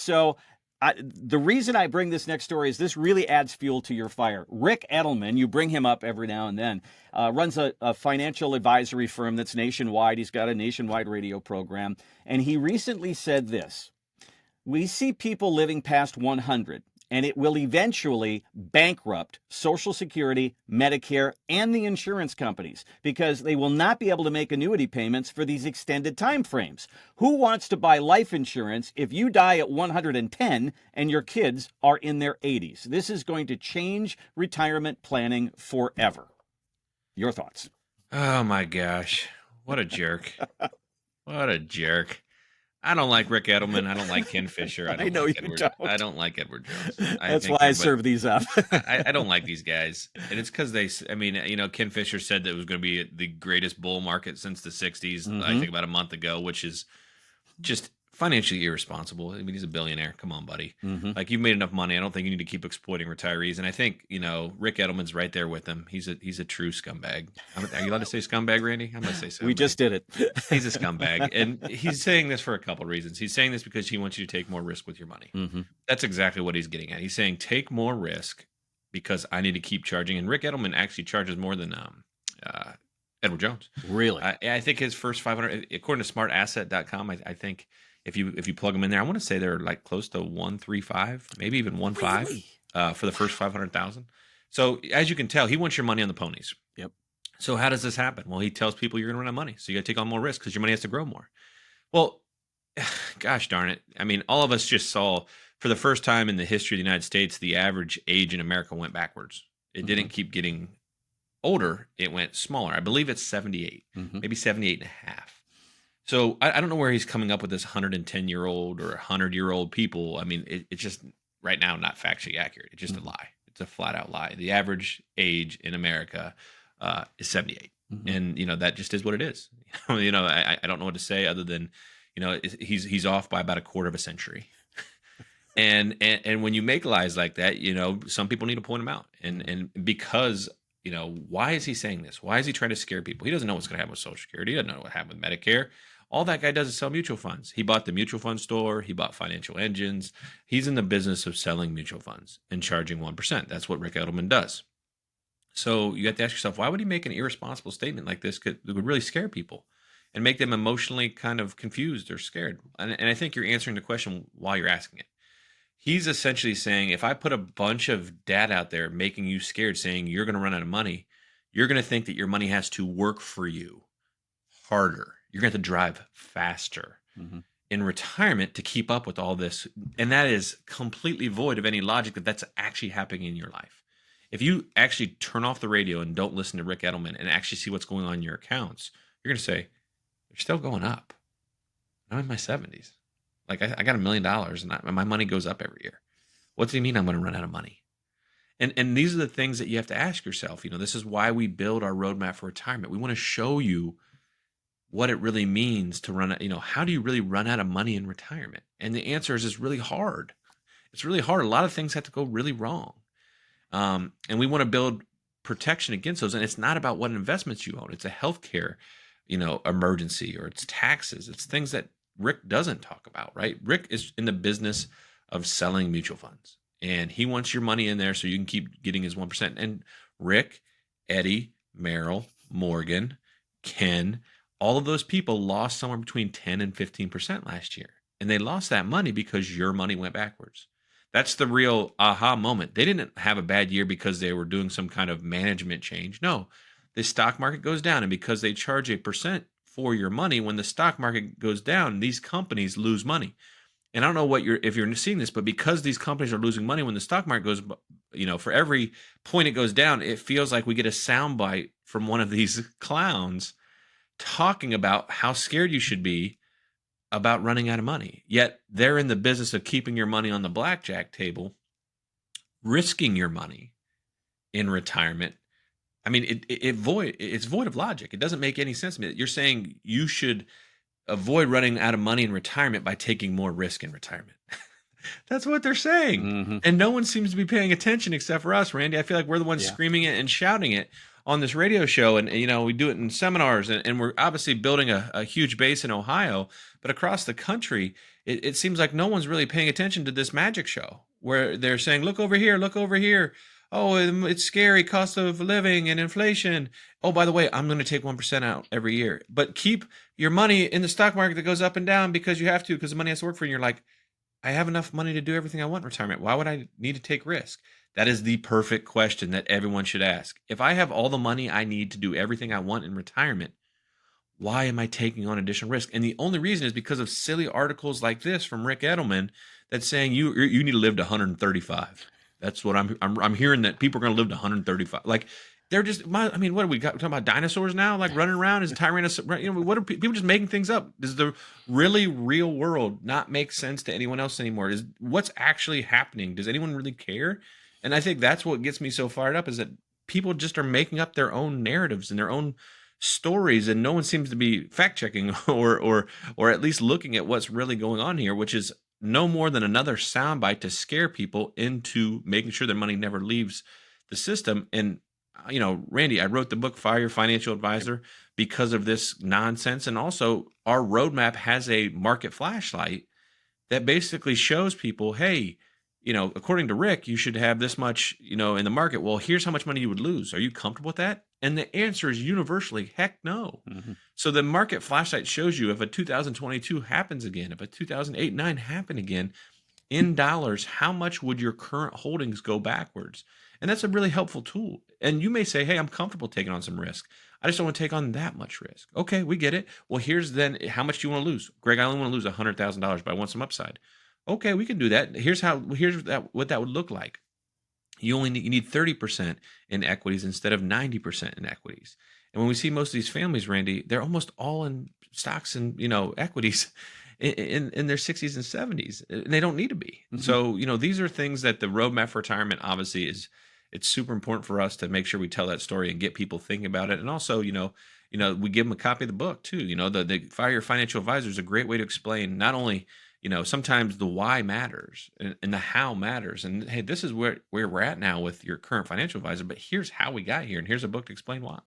So the reason I bring this next story is this really adds fuel to your fire. Ric Edelman, you bring him up every now and then, runs a financial advisory firm that's nationwide. He's got a nationwide radio program. And he recently said this: we see people living past 100, and it will eventually bankrupt Social Security, Medicare, and the insurance companies because they will not be able to make annuity payments for these extended time frames. Who wants to buy life insurance if you die at 110 and your kids are in their 80s? This is going to change retirement planning forever. Your thoughts? Oh my gosh. What a jerk. What a jerk. I don't like Ric Edelman. I don't like Ken Fisher. I know you don't. I don't like Edward Jones. That's why I serve these up. I don't like these guys. And it's because Ken Fisher said that it was going to be the greatest bull market since the 60s, I think about a month ago, which is just financially irresponsible. I mean, he's a billionaire. Come on, buddy. Like, you've made enough money. I don't think you need to keep exploiting retirees. And I think, Ric Edelman's right there with him. He's a true scumbag. Are you allowed to say scumbag, Randy? I'm going to say scumbag. We just did it. He's a scumbag. And he's saying this for a couple of reasons. He's saying this because he wants you to take more risk with your money. That's exactly what he's getting at. He's saying, take more risk because I need to keep charging. And Ric Edelman actually charges more than Edward Jones. Really? I think his first 500, according to smartasset.com, I think if you plug them in there, I want to say they're like close to 135, maybe even 1.5 Really? For the first 500,000. So as you can tell, he wants your money on the ponies. Yep. So how does this happen? Well, he tells people you're going to run out of money, so you got to take on more risk because your money has to grow more. Well, gosh darn it! I mean, all of us just saw for the first time in the history of the United States, the average age in America went backwards. It didn't keep getting older; it went smaller. I believe it's 78, maybe 78 and a half. So I don't know where he's coming up with this 110-year-old or 100-year-old people. I mean, it's just right now not factually accurate. It's just a lie. It's a flat-out lie. The average age in America is 78, and that just is what it is. I don't know what to say other than he's off by about a quarter of a century. and when you make lies like that, some people need to point them out. And because why is he saying this? Why is he trying to scare people? He doesn't know what's going to happen with Social Security. He doesn't know what happened with Medicare. All that guy does is sell mutual funds. He bought the mutual fund store. He bought financial engines. He's in the business of selling mutual funds and charging 1%. That's what Ric Edelman does. So you have to ask yourself, why would he make an irresponsible statement like this that would really scare people and make them emotionally kind of confused or scared? And I think you're answering the question while you're asking it. He's essentially saying, if I put a bunch of data out there making you scared, saying you're going to run out of money, you're going to think that your money has to work for you harder. You're going to have to drive faster in retirement to keep up with all this. And that is completely void of any logic that that's actually happening in your life. If you actually turn off the radio and don't listen to Ric Edelman and actually see what's going on in your accounts, you're going to say, they're still going up. I'm in my 70s. Like, I got $1 million and my money goes up every year. What does he mean I'm going to run out of money? And these are the things that you have to ask yourself. This is why we build our roadmap for retirement. We want to show you what it really means to run, how do you really run out of money in retirement? And the answer is it's really hard. It's really hard. A lot of things have to go really wrong. And we want to build protection against those. And it's not about what investments you own. It's a healthcare, emergency, or it's taxes. It's things that Ric doesn't talk about, right? Ric is in the business of selling mutual funds, and he wants your money in there so you can keep getting his 1%. And Ric, Eddie, Merrill, Morgan, Ken, all of those people lost somewhere between 10 and 15% last year. And they lost that money because your money went backwards. That's the real aha moment. They didn't have a bad year because they were doing some kind of management change. No, the stock market goes down, and because they charge 1% for your money, when the stock market goes down, these companies lose money. And I don't know if you're seeing this, but because these companies are losing money when the stock market goes, for every point it goes down, it feels like we get a soundbite from one of these clowns talking about how scared you should be about running out of money. Yet they're in the business of keeping your money on the blackjack table, risking your money in retirement. I mean, it's void of logic. It doesn't make any sense to me. You're saying you should avoid running out of money in retirement by taking more risk in retirement. That's what they're saying. And no one seems to be paying attention except for us, Randy. I feel like we're the ones screaming it and shouting it on this radio show, and we do it in seminars, and we're obviously building a huge base in Ohio, but across the country, it seems like no one's really paying attention to this magic show where they're saying, look over here, look over here. Oh, it's scary, cost of living and inflation. Oh, by the way, I'm going to take 1% out every year, but keep your money in the stock market that goes up and down because you have to, because the money has to work for you. And you're like, I have enough money to do everything I want in retirement. Why would I need to take risk? That is the perfect question that everyone should ask. If I have all the money I need to do everything I want in retirement, why am I taking on additional risk? And the only reason is because of silly articles like this from Ric Edelman that's saying you need to live to 135. That's what I'm hearing, that people are going to live to 135. Like, they're just, I mean, what are we talking about, dinosaurs now, like running around as Tyrannosaurus? What are people just making things up? Does the really real world not make sense to anyone else anymore? Is what's actually happening? Does anyone really care? And I think that's what gets me so fired up, is that people just are making up their own narratives and their own stories, and no one seems to be fact checking or at least looking at what's really going on here, which is no more than another soundbite to scare people into making sure their money never leaves the system. And Randy, I wrote the book Fire Your Financial Advisor because of this nonsense, and also our roadmap has a market flashlight that basically shows people, hey, according to Rick, you should have this much, in the market. Well, here's how much money you would lose. Are you comfortable with that? And the answer is universally, heck no. Mm-hmm. So the market flashlight shows you, if a 2022 happens again, if a 2008-9 happen again, in dollars, how much would your current holdings go backwards? And that's a really helpful tool. And you may say, hey, I'm comfortable taking on some risk. I just don't want to take on that much risk. Okay, we get it. Well, here's then how much do you want to lose? Greg, I only want to lose $100,000, but I want some upside. Okay, we can do that. Here's what that would look like. You need 30% in equities instead of 90% in equities. And when we see most of these families, Randy, they're almost all in stocks and equities in their 60s and 70s, and they don't need to be. Mm-hmm. So these are things that the roadmap for retirement obviously it's super important for us to make sure we tell that story and get people thinking about it. And also we give them a copy of the book too. The Fire Your Financial Advisor is a great way to explain not only sometimes the why matters and the how matters. And hey, this is where we're at now with your current financial advisor, but here's how we got here. And here's a book to explain why.